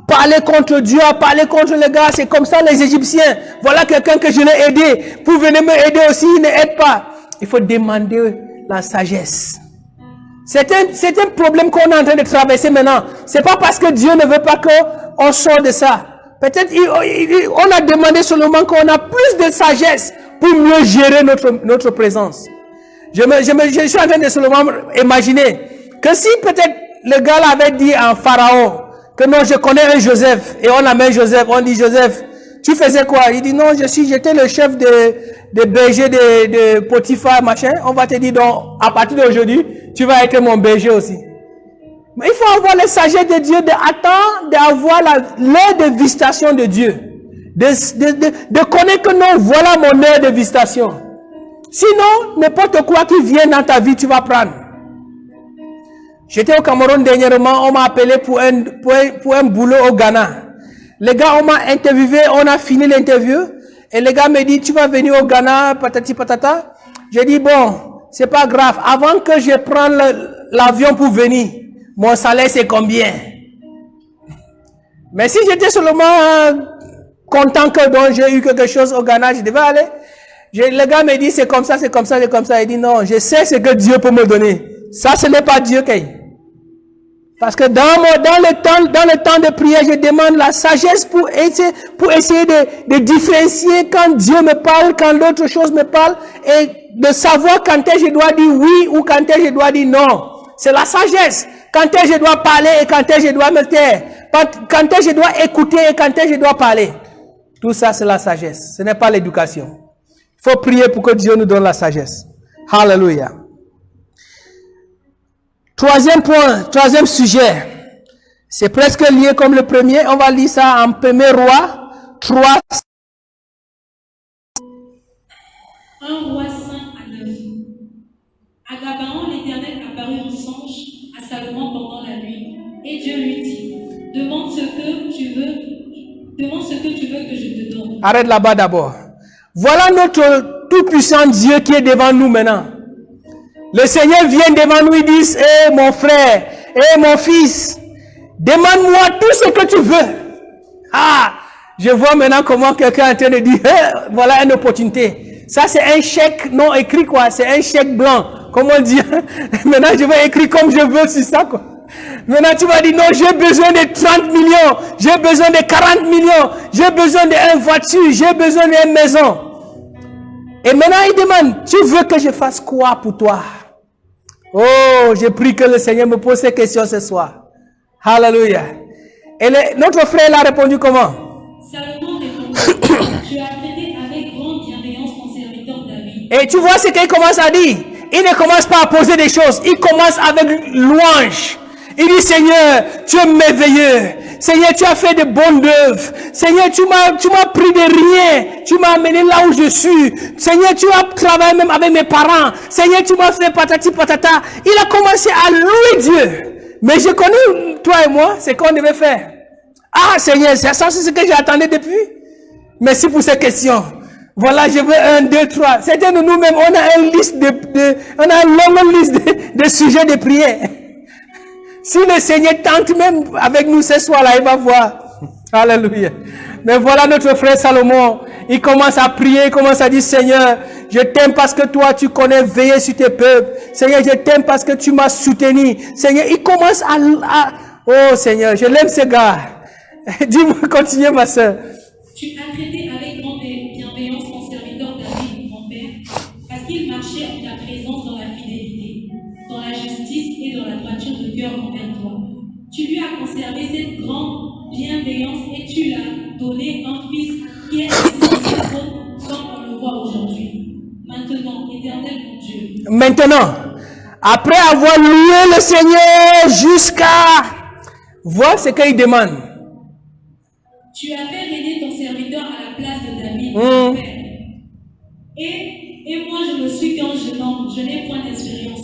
parler contre Dieu, à parler contre le gars. C'est comme ça les Égyptiens. Voilà quelqu'un que je l'ai aidé. Vous venez me aider aussi, il ne aide pas. Il faut demander la sagesse. C'est un problème qu'on est en train de traverser maintenant. C'est pas parce que Dieu ne veut pas qu'on sorte de ça. Peut-être on a demandé seulement qu'on a plus de sagesse pour mieux gérer notre présence. Je suis en train de seulement imaginer que si peut-être le gars l'avait dit en Pharaon que non, je connais un Joseph, et on amène Joseph, on dit Joseph, tu faisais quoi? Il dit non, j'étais le chef de berger de Potiphar, machin. On va te dire donc, à partir d'aujourd'hui, tu vas être mon berger aussi. Mais il faut avoir la sagesse de Dieu, d'avoir l'heure de visitation de Dieu. De connaître que non, voilà mon heure de visitation. Sinon, n'importe quoi qui vient dans ta vie, tu vas prendre. J'étais au Cameroun dernièrement, on m'a appelé pour un boulot au Ghana. Les gars, on m'a interviewé, on a fini l'interview. Et le gars me dit, tu vas venir au Ghana, patati patata. J'ai dit, bon, c'est pas grave. Avant que je prenne l'avion pour venir, mon salaire c'est combien? Mais si j'étais seulement content que donc j'ai eu quelque chose au Ghana, je devais aller. Le gars me dit, c'est comme ça, c'est comme ça, c'est comme ça. Il dit, non, je sais ce que Dieu peut me donner. Ça, ce n'est pas Dieu qui. Parce que dans le temps de prière, je demande la sagesse pour essayer de différencier quand Dieu me parle, quand l'autre chose me parle, et de savoir quand est-ce que je dois dire oui ou quand est-ce que je dois dire non. C'est la sagesse. Quand est-ce que je dois parler et quand est-ce que je dois me taire. Quand est-ce que je dois écouter et quand est-ce que je dois parler. Tout ça, c'est la sagesse. Ce n'est pas l'éducation. Il faut prier pour que Dieu nous donne la sagesse. Hallelujah. Troisième point, troisième sujet. C'est presque lié comme le premier. On va lire ça en 1er Roi 3. 1 Roi 5 à 9. À Gabaon, l'Éternel apparut en songe à Salomon pendant la nuit. Et Dieu lui dit, demande ce que tu veux que je te donne. Arrête là-bas d'abord. Voilà notre tout-puissant Dieu qui est devant nous maintenant. Le Seigneur vient devant nous et dit, hé mon frère, hé mon fils, demande-moi tout ce que tu veux. Ah, je vois maintenant comment quelqu'un est en train de dire, voilà une opportunité. Ça c'est un chèque non écrit quoi, c'est un chèque blanc. Comment dire? Maintenant je vais écrire comme je veux sur ça quoi. Maintenant tu vas dire non, j'ai besoin de 30 millions, j'ai besoin de 40 millions, j'ai besoin d'une voiture, j'ai besoin d'une maison. Et maintenant il demande, tu veux que je fasse quoi pour toi? Oh, j'ai pris que le Seigneur me pose ces questions ce soir. Hallelujah. Et notre frère a répondu comment? Salomon répondit, tu as traité avec grande bienveillance ton serviteur David. Et tu vois ce qu'il commence à dire? Il ne commence pas à poser des choses. Il commence avec louange. Il dit, Seigneur, tu es merveilleux. Seigneur, tu as fait de bonnes œuvres. Seigneur, tu m'as pris de rien. Tu m'as amené là où je suis. Seigneur, tu as travaillé même avec mes parents. Seigneur, tu m'as fait patati patata. Il a commencé à louer Dieu. Mais je connais, toi et moi, ce qu'on devait faire. Ah, Seigneur, c'est ça, c'est ce que j'attendais depuis. Merci pour ces questions. Voilà, je veux 1, 2, 3. C'était de nous-mêmes, on a une liste on a une longue liste de sujets de prière. Si le Seigneur tente même avec nous ce soir-là, il va voir. Alléluia. Mais voilà notre frère Salomon. Il commence à prier, il commence à dire, Seigneur, je t'aime parce que toi, tu connais veiller sur tes peuples. Seigneur, je t'aime parce que tu m'as soutenu. Seigneur, il commence Oh Seigneur, je l'aime ce gars. Dis-moi, continuez ma soeur. Tu as traité justice et dans la droiture de cœur envers toi. Tu lui as conservé cette grande bienveillance et tu l'as donné un fils qui est assis sur le trône comme on le voit aujourd'hui. Maintenant, éternel mon Dieu. Maintenant, après avoir loué le Seigneur jusqu'à voir ce qu'il demande. Tu as fait régner ton serviteur à la place de David, mon père. Et moi, je ne suis qu'un jeune homme, je n'ai point d'expérience.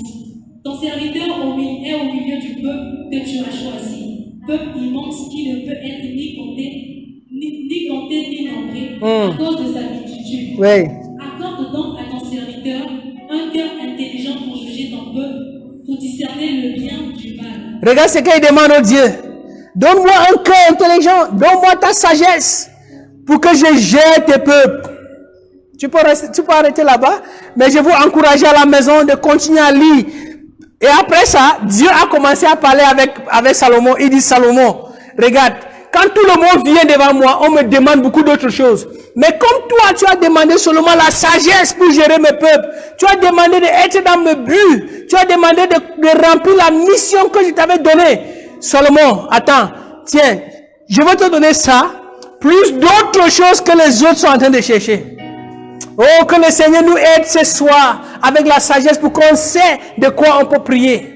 Ton serviteur est au milieu du peuple que tu as choisi. Peuple immense qui ne peut être ni compté ni nombré à cause de sa multitude. Oui. Accorde donc à ton serviteur un cœur intelligent pour juger ton peuple, pour discerner le bien du mal. Regarde ce qu'il demande au Dieu. Donne-moi un cœur intelligent, donne-moi ta sagesse pour que je gère tes peuples. Tu peux arrêter là-bas, mais je vous encourage à la maison de continuer à lire. Et après ça, Dieu a commencé à parler avec Salomon. Il dit, Salomon, regarde, quand tout le monde vient devant moi, on me demande beaucoup d'autres choses. Mais comme toi, tu as demandé seulement la sagesse pour gérer mes peuples. Tu as demandé d'être dans mes buts. Tu as demandé de remplir la mission que je t'avais donnée. Salomon, attends, tiens, je vais te donner ça, plus d'autres choses que les autres sont en train de chercher. Oh, que le Seigneur nous aide ce soir avec la sagesse pour qu'on sait de quoi on peut prier.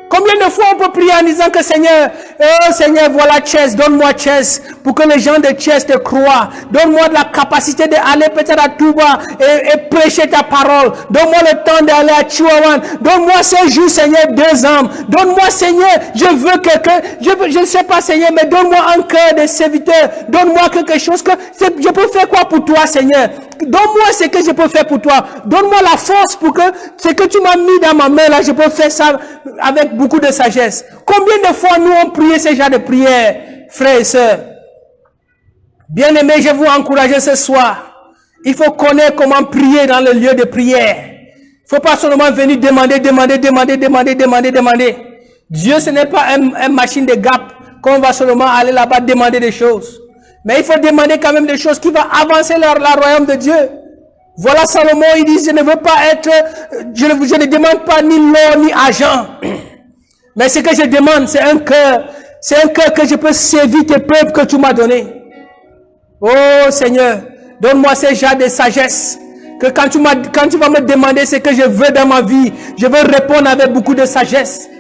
Combien de fois on peut prier en disant que Seigneur, oh Seigneur, voilà Chess, donne-moi Chess, pour que les gens de Chess te croient. Donne-moi de la capacité d'aller peut-être à Touba et prêcher ta parole. Donne-moi le temps d'aller à Chihuahua. Donne-moi ces jours, Seigneur, 2 ans. Donne-moi, Seigneur, je veux quelqu'un, je ne sais pas, Seigneur, mais donne-moi un cœur de serviteur. Donne-moi quelque chose que je peux faire quoi pour toi, Seigneur? Donne-moi ce que je peux faire pour toi. Donne-moi la force pour que ce que tu m'as mis dans ma main là, je peux faire ça avec beaucoup de sagesse. Combien de fois nous on prié ce genre de prière, frères et sœurs? Bien-aimés, je vous encourage ce soir. Il faut connaître comment prier dans le lieu de prière. Il ne faut pas seulement venir demander. Dieu, ce n'est pas une machine de gap qu'on va seulement aller là-bas demander des choses. Mais il faut demander quand même des choses qui vont avancer le royaume de Dieu. Voilà Salomon, il dit, je ne veux pas être, je ne demande pas ni l'or ni argent. Mais ce que je demande, c'est un cœur que je peux servir tes peuples que tu m'as donné. Oh Seigneur, donne-moi ce genre de sagesse. Que quand tu vas me demander ce que je veux dans ma vie, je veux répondre avec beaucoup de sagesse.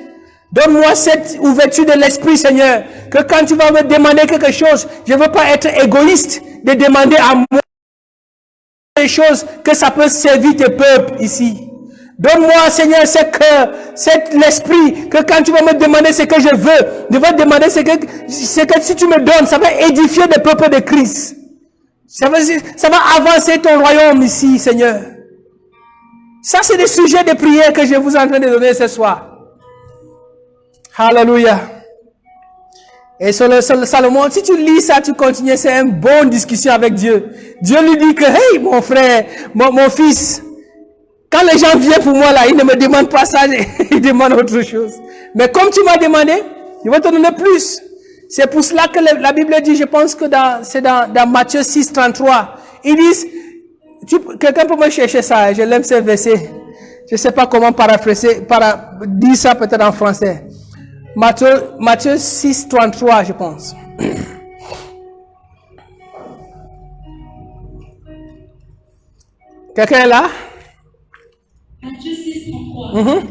Donne-moi cette ouverture de l'esprit, Seigneur, que quand tu vas me demander quelque chose, je ne veux pas être égoïste de demander à moi des choses que ça peut servir tes peuples ici. Donne-moi, Seigneur, ce cœur, l'esprit, que quand tu vas me demander ce que je vais demander ce que si tu me donnes, ça va édifier le peuple de Christ. Ça va avancer ton royaume ici, Seigneur. Ça, c'est des sujets de prière que je vous en train de donner ce soir. Alléluia. Et sur Salomon, si tu lis ça, tu continues, c'est une bonne discussion avec Dieu. Dieu lui dit que, hey, mon frère, mon fils, quand les gens viennent pour moi là, ils ne me demandent pas ça, ils demandent autre chose. Mais comme tu m'as demandé, je vais te donner plus. C'est pour cela que la Bible dit, je pense que c'est dans Matthieu 6, 33. Ils disent, quelqu'un peut me chercher ça, je l'aime ce verset. Je ne sais pas comment dire ça peut-être en français. Matthieu 6, 33, je pense. Quelqu'un est là? Matthieu 6, 33.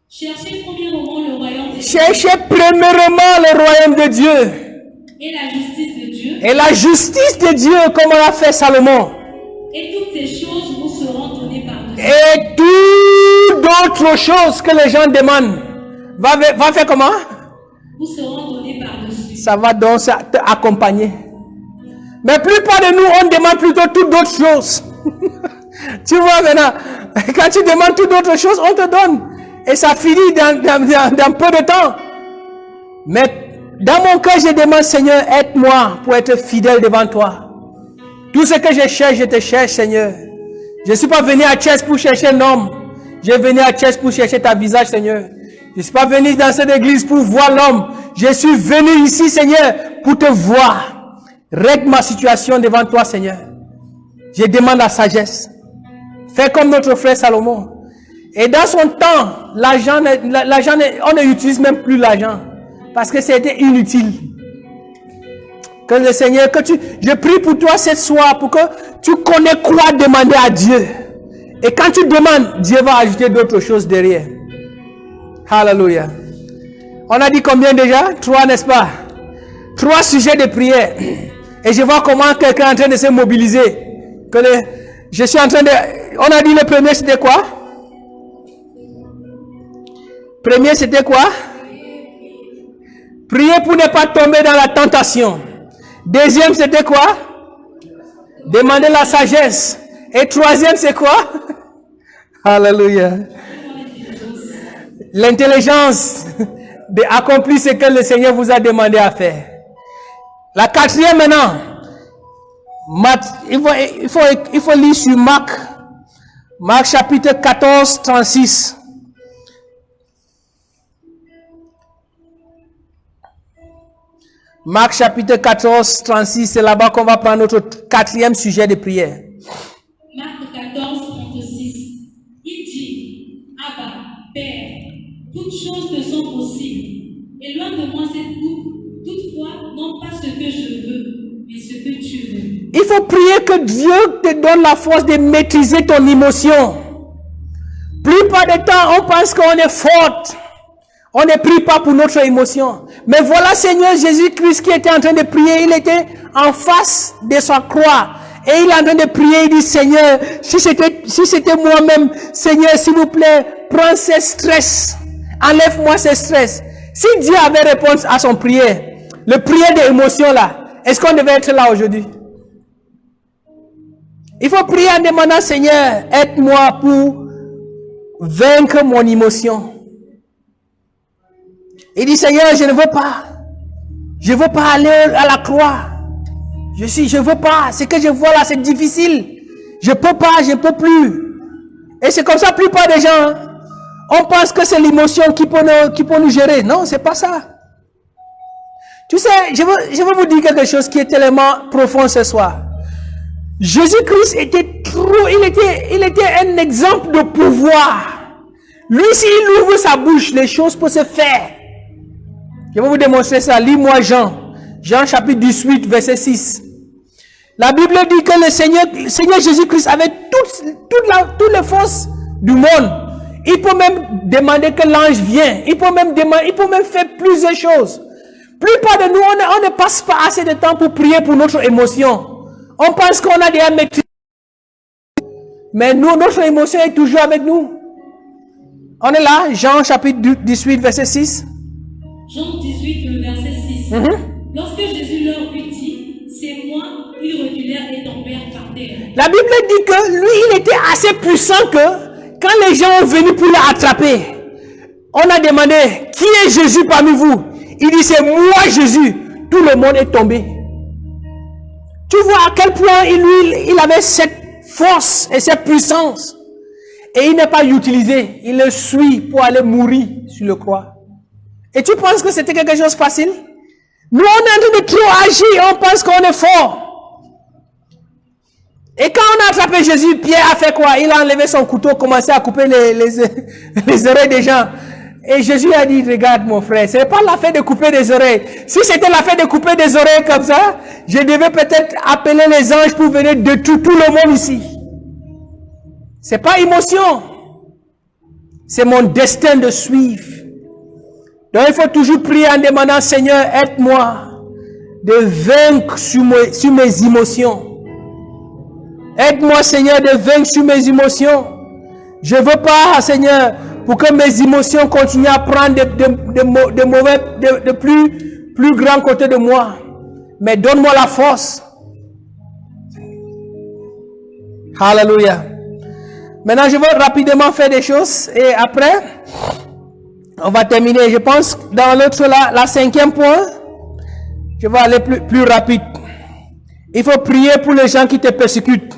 Cherchez premièrement le royaume de Dieu. Cherchez premièrement le royaume de Dieu. Et la justice de Dieu. Et la justice de Dieu, comme on l'a fait Salomon. Et toutes ces choses vous seront données par-dessus. Et toutes d'autres choses que les gens demandent. Va faire comment? Vous seront donnés par-dessus. Ça va donc t'accompagner. Mais plupart de nous, on demande plutôt toutes d'autres choses. Tu vois maintenant, quand tu demandes toutes d'autres choses, on te donne. Et ça finit dans peu de temps. Mais dans mon cœur, je demande, Seigneur, aide-moi pour être fidèle devant toi. Tout ce que je cherche, je te cherche, Seigneur. Je ne suis pas venu à Chess pour chercher un homme. Je suis venu à Chess pour chercher ta visage, Seigneur. Je ne suis pas venu dans cette église pour voir l'homme. Je suis venu ici, Seigneur, pour te voir. Règle ma situation devant toi, Seigneur. Je demande la sagesse. Fais comme notre frère Salomon. Et dans son temps, on n'utilise même plus l'argent. Parce que c'était inutile. Que le Seigneur, je prie pour toi cette soir pour que tu connais quoi demander à Dieu. Et quand tu demandes, Dieu va ajouter d'autres choses derrière. Alléluia. On a dit combien déjà? 3, n'est-ce pas? 3 sujets de prière. Et je vois comment quelqu'un est en train de se mobiliser. Je suis en train de... On a dit le premier, c'était quoi? Premier, c'était quoi? Prier pour ne pas tomber dans la tentation. Deuxième, c'était quoi? Demander la sagesse. Et troisième, c'est quoi? Alléluia. L'intelligence d'accomplir ce que le Seigneur vous a demandé à faire. La quatrième maintenant. Il faut lire sur Marc. Marc chapitre 14, 36. Marc chapitre 14, 36, c'est là-bas qu'on va prendre notre 4e sujet de prière. Marc 14, 36. Il dit, Abba, Père, toutes choses te sont possibles. Éloigne de moi cette coupe, toutefois, non pas ce que je veux, mais ce que tu veux. Il faut prier que Dieu te donne la force de maîtriser ton émotion. Plupart du temps, on pense qu'on est forte. On ne prie pas pour notre émotion. Mais voilà Seigneur Jésus-Christ qui était en train de prier. Il était en face de sa croix. Et il est en train de prier. Il dit, Seigneur, si c'était moi-même, Seigneur, s'il vous plaît, prends ce stress. Enlève-moi ce stress. Si Dieu avait répondu à son prière, le prière d'émotion là, est-ce qu'on devait être là aujourd'hui? Il faut prier en demandant, Seigneur, aide-moi pour vaincre mon émotion. Il dit, Seigneur, je ne veux pas. Je ne veux pas aller à la croix. Je veux pas. Ce que je vois là, c'est difficile. Je peux pas, je ne peux plus. Et c'est comme ça, la plupart des gens, on pense que c'est l'émotion qui peut nous gérer. Non, c'est pas ça. Tu sais, je veux vous dire quelque chose qui est tellement profond ce soir. Jésus-Christ il était un exemple de pouvoir. Lui, s'il ouvre sa bouche, les choses peuvent se faire. Je vais vous démontrer ça. Lis-moi Jean chapitre 18, verset 6. La Bible dit que le Seigneur Jésus-Christ avait toutes les forces du monde. Il peut même demander que l'ange vienne. Il peut même faire plusieurs choses. Plupart de nous, on ne passe pas assez de temps pour prier pour notre émotion. On pense qu'on a déjà maîtrisé. Mais nous, notre émotion est toujours avec nous. On est là, Jean chapitre 18, verset 6. Jean 18, le verset 6. Lorsque Jésus leur eut dit, c'est moi, ils reculèrent et tombèrent par terre. La Bible dit que lui, il était assez puissant que quand les gens sont venus pour l'attraper, on a demandé, qui est Jésus parmi vous? Il dit, c'est moi Jésus. Tout le monde est tombé. Tu vois à quel point il avait cette force et cette puissance. Et il n'est pas utilisé. Il le suit pour aller mourir sur le croix. Et tu penses que c'était quelque chose de facile? Nous, on est en train de trop agir. On pense qu'on est fort. Et quand on a attrapé Jésus, Pierre a fait quoi? Il a enlevé son couteau, commencé à couper les oreilles des gens. Et Jésus a dit, regarde mon frère, ce n'est pas l'affaire de couper des oreilles. Si c'était l'affaire de couper des oreilles comme ça, je devais peut-être appeler les anges pour venir détruire tout le monde ici. C'est pas émotion. C'est mon destin de suivre. Donc il faut toujours prier en demandant, Seigneur, aide-moi de vaincre sur mes émotions. Aide-moi, Seigneur, de vaincre sur mes émotions. Je ne veux pas, Seigneur, pour que mes émotions continuent à prendre de plus grands côtés de moi. Mais donne-moi la force. Alléluia. Maintenant, je veux rapidement faire des choses et après, on va terminer. Je pense dans l'autre là, la 5e point, je vais aller plus rapide. Il faut prier pour les gens qui te persécutent.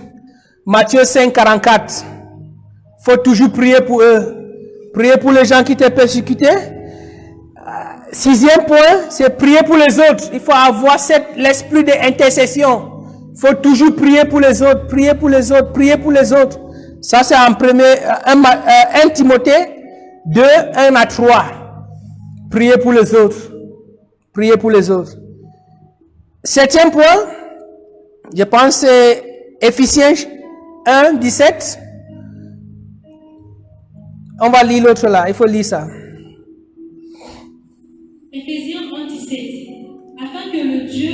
Matthieu 5, 44. Il faut toujours prier pour eux. Prier pour les gens qui te persécutent. 6e point, c'est prier pour les autres. Il faut avoir l'esprit d'intercession. Il faut toujours prier pour les autres, prier pour les autres, prier pour les autres. Ça, c'est en 1 Timothée 2, 1 à 3. Priez pour les autres. Priez pour les autres. 7e point, je pense c'est Éphésiens 1, 17. On va lire l'autre là, il faut lire ça. Éphésiens 1, 17. Afin que le Dieu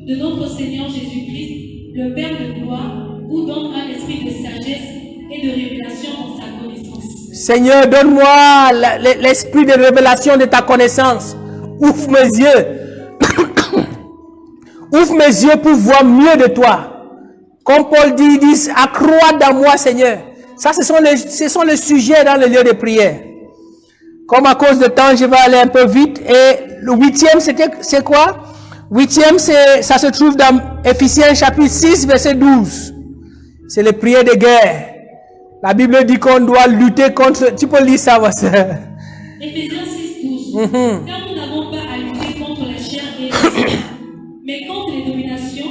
de notre Seigneur Jésus-Christ, le Père de gloire, vous donne un esprit de sagesse et de révélation dans sa connaissance. Seigneur, donne-moi l'esprit de révélation de ta connaissance. Ouvre mes yeux. Ouvre mes yeux pour voir mieux de toi. Comme Paul dit, il dit, accroît dans moi, Seigneur. Ça, ce sont les sujets dans le lieu de prière. Comme à cause de temps, je vais aller un peu vite. Et le 8e, c'est quoi? 8e, ça se trouve dans Éphésiens chapitre 6, verset 12. C'est les prières de guerre. La Bible dit qu'on doit lutter contre... Tu peux lire ça, ma soeur. Éphésiens 6, 12. Car nous n'avons pas à lutter contre la chair et le sang, mais contre les dominations,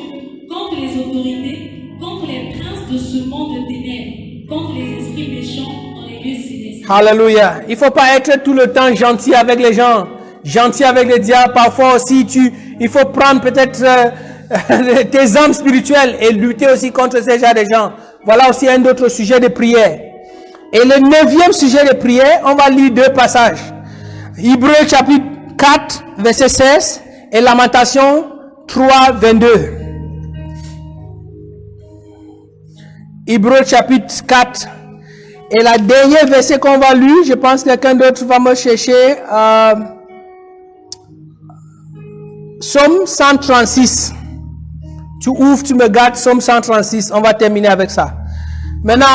contre les autorités, contre les princes de ce monde de ténèbres, contre les esprits méchants dans les lieux célestes. Alléluia. Il ne faut pas être tout le temps gentil avec les gens, gentil avec les diables. Parfois aussi, il faut prendre peut-être tes âmes spirituelles et lutter aussi contre ces genres de gens. Voilà aussi un autre sujet de prière. Et le 9e sujet de prière, on va lire 2 passages. Hébreux chapitre 4, verset 16 et Lamentation 3, 22. Hébreux chapitre 4. Et la dernière verset qu'on va lire, je pense que quelqu'un d'autre va me chercher. Psaume 136. Tu ouvres, tu me gardes, Psaume 136. On va terminer avec ça. Maintenant,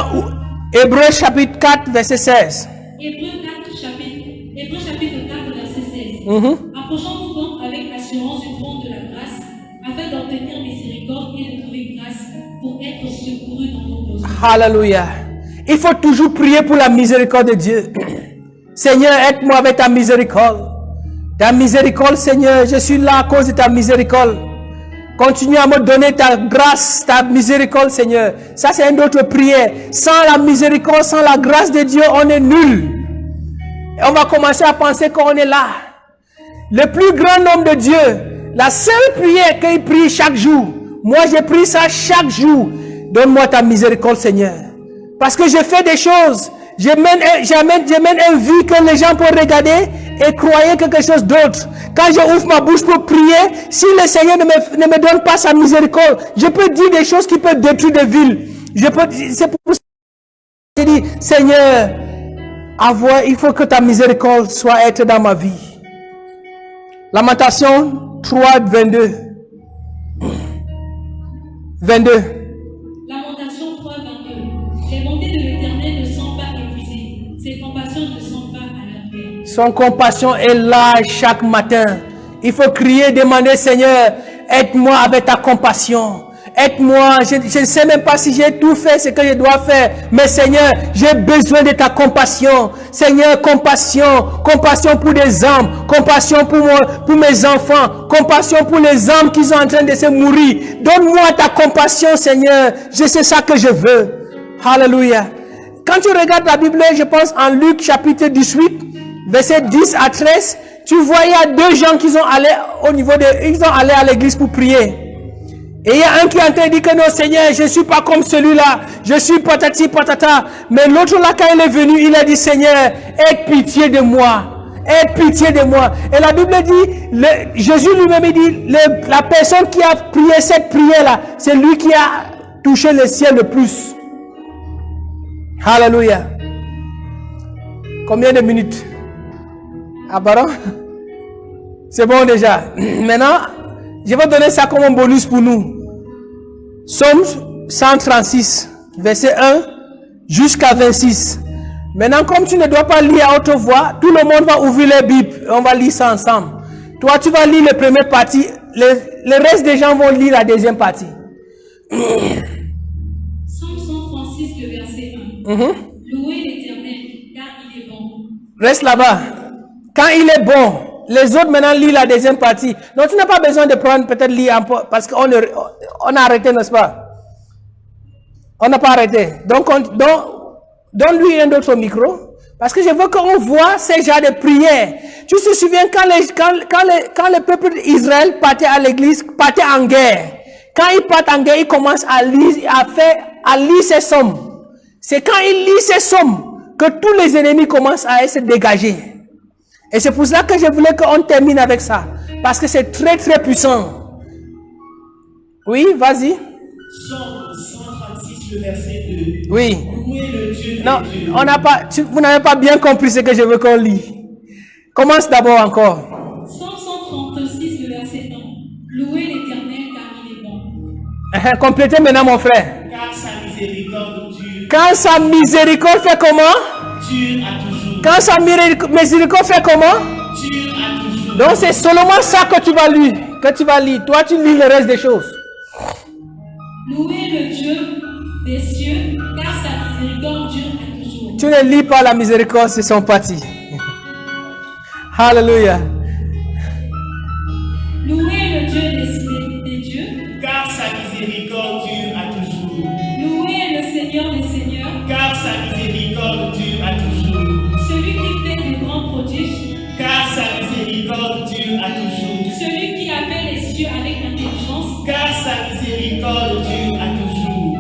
Hébreux chapitre 4, verset 16. Hébreux chapitre 4, verset 16. Approchons-nous donc avec assurance du trône de la grâce, afin d'obtenir miséricorde et de trouver grâce pour être secouru dans nos besoins. Alléluia. Il faut toujours prier pour la miséricorde de Dieu. Seigneur, aide-moi avec ta miséricorde. Ta miséricorde, Seigneur, je suis là à cause de ta miséricorde. Continue à me donner ta grâce, ta miséricorde, Seigneur. Ça, c'est une autre prière. Sans la miséricorde, sans la grâce de Dieu, on est nul. Et on va commencer à penser qu'on est là. Le plus grand homme de Dieu, la seule prière qu'il prie chaque jour. Moi, je prie ça chaque jour. Donne-moi ta miséricorde, Seigneur. Parce que je fais des choses. Je mène une vie que les gens peuvent regarder et croire quelque chose d'autre. Quand je ouvre ma bouche pour prier, si le Seigneur ne me donne pas sa miséricorde, je peux dire des choses qui peuvent détruire des villes. C'est pour ça que je dis, Seigneur, il faut que ta miséricorde soit être dans ma vie. Lamentation 3, 22. 22. Lamentation 3, 22. Les bontés de l'Éternel ne sont pas épuisées. Ses compassions ne sont pas à la paix. Son compassion est là chaque matin. Il faut crier, demander, Seigneur, aide-moi avec ta compassion. Aide-moi. Je ne sais même pas si j'ai tout fait ce que je dois faire. Mais Seigneur, j'ai besoin de ta compassion. Seigneur, compassion. Compassion pour des âmes. Compassion pour mes enfants. Compassion pour les âmes qui sont en train de se mourir. Donne-moi ta compassion, Seigneur. C'est ça que je veux. Alléluia. Quand tu regardes la Bible, je pense en Luc chapitre 18, verset 10 à 13, tu vois, il y a 2 gens qui sont allés ils sont allés à l'église pour prier. Et il y a un qui est en train de dire que non, Seigneur, je ne suis pas comme celui-là. Je suis patati patata. Mais l'autre là, quand il est venu, il a dit, Seigneur, aie pitié de moi. Aie pitié de moi. Et la Bible dit, Jésus lui-même dit, la personne qui a prié cette prière-là, c'est lui qui a touché le ciel le plus. Alléluia. Combien de minutes? Ah, pardon? C'est bon déjà. Maintenant, je vais donner ça comme un bonus pour nous. Psaume 136, verset 1 jusqu'à 26. Maintenant, comme tu ne dois pas lire à haute voix, tout le monde va ouvrir les Bibles. On va lire ça ensemble. Toi, tu vas lire la première partie. Le reste des gens vont lire la deuxième partie. Psaume 136, le verset 1. Louez l'Éternel, car il est bon. Reste là-bas. Quand il est bon. Les autres maintenant lisent la deuxième partie. Donc tu n'as pas besoin de prendre peut-être lire un peu parce qu'on a arrêté, n'est-ce pas? On n'a pas arrêté. Donc Donne-lui un autre micro. Parce que je veux qu'on voit ces genres de prières. Tu te souviens quand le peuple d'Israël partait à l'église, partait en guerre. Quand ils partent en guerre, ils commencent à lire ces sommes. C'est quand ils lisent ces sommes que tous les ennemis commencent à se dégager. Et c'est pour cela que je voulais qu'on termine avec ça. Parce que c'est très très puissant. Oui, vas-y. Psaume 136, le verset 2. Oui. Louez le Dieu Non, des dieux. vous n'avez pas bien compris ce que je veux qu'on lit. Commence d'abord encore. Psaume 136, le verset 1. Louez l'Éternel car il est bon. Complétez maintenant mon frère. Car sa miséricorde dure, Quand sa miséricorde fait comment? dure à toujours. Quand sa miséricorde fait comment? Dure à toujours. Donc c'est seulement ça que tu vas lire. Toi tu lis le reste des choses. Louez le Dieu des cieux car sa miséricorde dure à toujours. Tu ne lis pas la miséricorde, c'est son parti. Alléluia. Louez le Dieu des dieux. Car sa miséricorde dure à toujours. Louez le Seigneur des seigneurs. Car sa miséricorde dure à toujours. Celui qui fait de grands prodiges. Car sa miséricorde dure à toujours. Celui qui a fait les cieux avec intelligence. Car sa miséricorde dure à toujours.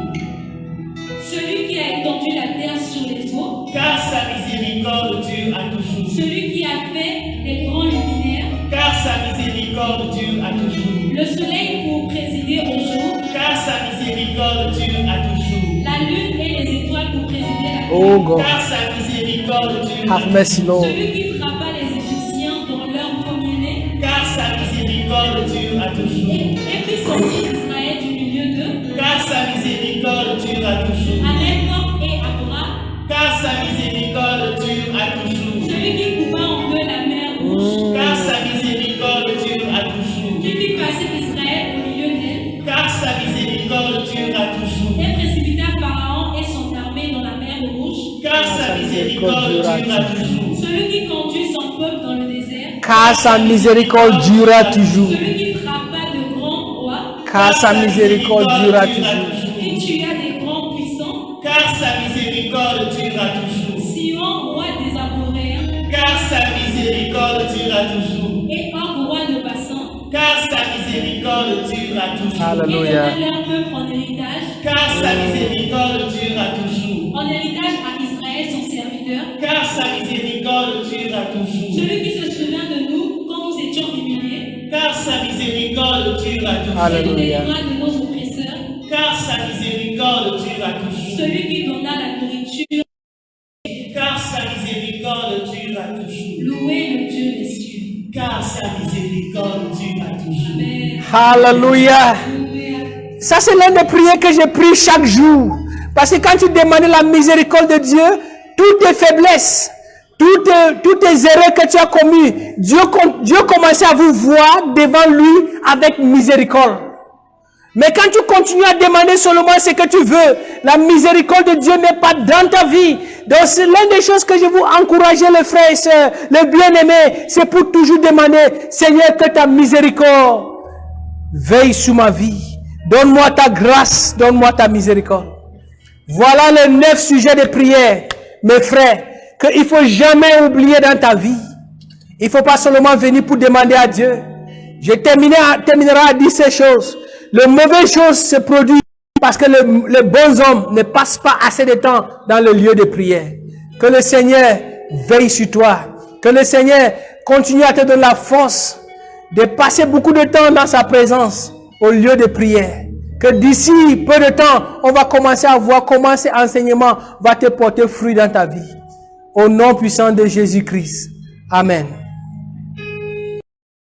Celui qui a étendu la terre sur les eaux. Car sa miséricorde dure à toujours. Celui qui a fait les grands luminaires. Car sa miséricorde dure à toujours. Le soleil pour présider au jour. Car sa miséricorde dure à toujours. La lune et les étoiles pour présider la nuit. Oh God. Car sa miséricorde dure à Have toujours. mercy, Lord. Celui qui frappa les Égyptiens dans leur premier-né. Car sa miséricorde dure à toujours. Et fit sortir Israël du milieu d'eux. Car sa miséricorde dure à toujours. À Néphor et à Bora. Car sa miséricorde dure à toujours. Celui qui coupa en deux la mer rouge. Car sa miséricorde dure à toujours. Qui fit passer Israël au milieu d'elle. Car sa miséricorde dure à toujours. Et précipita Pharaon et son armée dans la mer rouge. Car sa miséricorde dure à toujours. Celui qui conduit son peuple dans le désert. Car sa miséricorde durera toujours. Celui qui frappa de grands rois. Car sa miséricorde durera toujours. Qui tua des grands puissants. Car sa miséricorde dure à toujours. Sion, roi des Amoréens. Car sa miséricorde dure à toujours. Et Og, roi de Bassan. Car sa miséricorde dure à toujours. Et Alléluia. donna leur peuple en héritage. Car sa miséricorde dure à toujours. En héritage à Israël, son serviteur. Car sa miséricorde dure à toujours. Celui qui se souvient de nous quand nous étions humiliés. Car sa miséricorde dure à toujours. Et nous Alléluia. délivra de nos oppresseurs. Car sa miséricorde dure à toujours. Celui qui donna la nourriture. Car sa miséricorde dure à toujours. Louez le Dieu des cieux. Car sa miséricorde dure à toujours. Amen. Alléluia. Alléluia. Ça, c'est l'une des prières que je prie chaque jour. Parce que quand tu demandes la miséricorde de Dieu, toutes tes faiblesses, toutes tes erreurs que tu as commises, Dieu commençait à vous voir devant lui avec miséricorde. Mais quand tu continues à demander seulement ce que tu veux, la miséricorde de Dieu n'est pas dans ta vie. Donc c'est l'une des choses que je vous encourage, les frères et sœurs, les bien-aimés, c'est pour toujours demander, Seigneur, que ta miséricorde veille sur ma vie. Donne-moi ta grâce, donne-moi ta miséricorde. Voilà les 9 sujets de prière, mes frères, qu'il ne faut jamais oublier dans ta vie. Il ne faut pas seulement venir pour demander à Dieu. Je terminerai à dire ces choses. Les mauvaises choses se produisent parce que les bons hommes ne passent pas assez de temps dans le lieu de prière. Que le Seigneur veille sur toi. Que le Seigneur continue à te donner la force de passer beaucoup de temps dans sa présence au lieu de prière. Que d'ici peu de temps, on va commencer à voir comment cet enseignement va te porter fruit dans ta vie. Au nom puissant de Jésus-Christ. Amen.